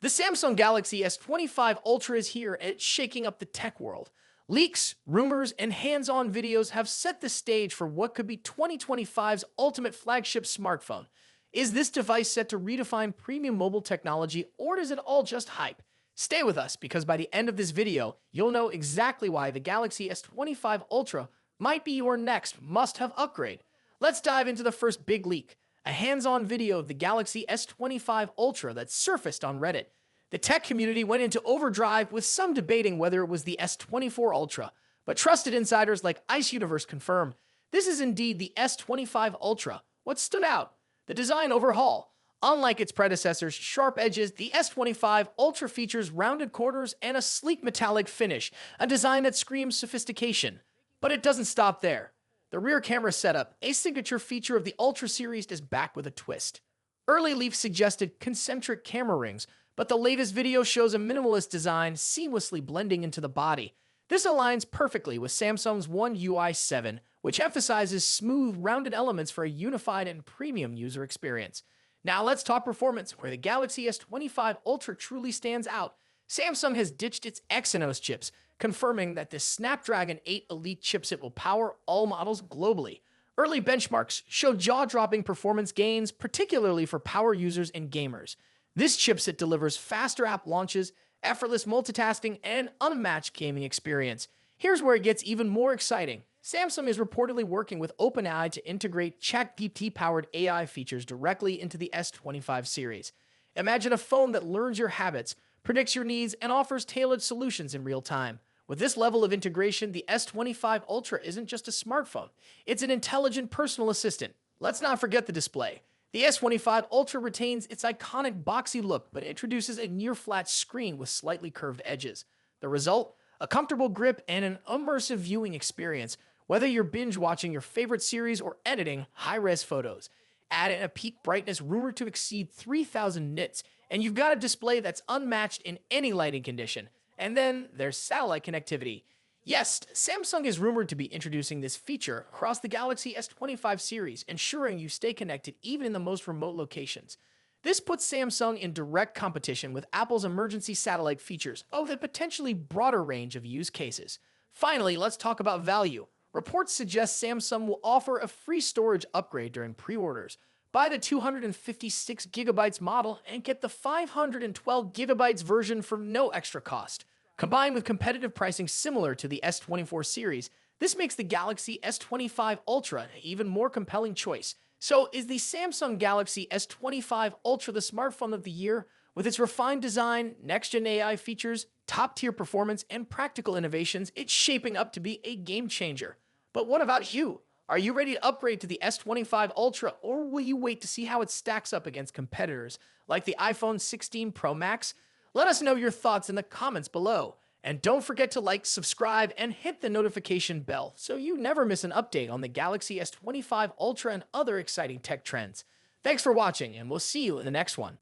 The Samsung Galaxy S25 Ultra is here and it's shaking up the tech world. Leaks, rumors, and hands-on videos have set the stage for what could be 2025's ultimate flagship smartphone. Is this device set to redefine premium mobile technology, or is it all just hype? Stay with us, because by the end of this video, you'll know exactly why the Galaxy S25 Ultra might be your next must-have upgrade. Let's dive into the first big leak, a hands-on video of the Galaxy S25 Ultra that surfaced on Reddit. The tech community went into overdrive, with some debating whether it was the S24 Ultra, but trusted insiders like Ice Universe confirm this is indeed the S25 Ultra. What stood out? The design overhaul. Unlike its predecessor's sharp edges, the S25 Ultra features rounded corners and a sleek metallic finish, a design that screams sophistication. But it doesn't stop there. The rear camera setup, a signature feature of the Ultra series, is back with a twist. Early leaks suggested concentric camera rings, but the latest video shows a minimalist design seamlessly blending into the body. This aligns perfectly with Samsung's One UI 7, which emphasizes smooth, rounded elements for a unified and premium user experience. Now let's talk performance, where the Galaxy S25 Ultra truly stands out. Samsung has ditched its Exynos chips, confirming that the Snapdragon 8 Elite chipset will power all models globally. Early benchmarks show jaw-dropping performance gains, particularly for power users and gamers. This chipset delivers faster app launches, effortless multitasking, and unmatched gaming experience. Here's where it gets even more exciting. Samsung is reportedly working with OpenAI to integrate ChatGPT-powered AI features directly into the S25 series. Imagine a phone that learns your habits, predicts your needs, and offers tailored solutions in real time. With this level of integration, the S25 Ultra isn't just a smartphone. It's an intelligent personal assistant. Let's not forget the display. The S25 Ultra retains its iconic boxy look, but introduces a near-flat screen with slightly curved edges. The result? A comfortable grip and an immersive viewing experience, whether you're binge-watching your favorite series or editing high-res photos. Add in a peak brightness rumored to exceed 3,000 nits, and you've got a display that's unmatched in any lighting condition. And then there's satellite connectivity. Yes, Samsung is rumored to be introducing this feature across the Galaxy S25 series, ensuring you stay connected even in the most remote locations. This puts Samsung in direct competition with Apple's emergency satellite features, with a potentially broader range of use cases. Finally, let's talk about value. Reports suggest Samsung will offer a free storage upgrade during pre-orders. Buy the 256GB model and get the 512GB version for no extra cost. Combined with competitive pricing similar to the S24 series, this makes the Galaxy S25 Ultra an even more compelling choice. So, is the Samsung Galaxy S25 Ultra the smartphone of the year? With its refined design, next-gen AI features, top-tier performance, and practical innovations, it's shaping up to be a game-changer. But what about you? Are you ready to upgrade to the S25 Ultra, or will you wait to see how it stacks up against competitors like the iPhone 16 Pro Max? Let us know your thoughts in the comments below. And don't forget to like, subscribe, and hit the notification bell so you never miss an update on the Galaxy S25 Ultra and other exciting tech trends. Thanks for watching, and we'll see you in the next one.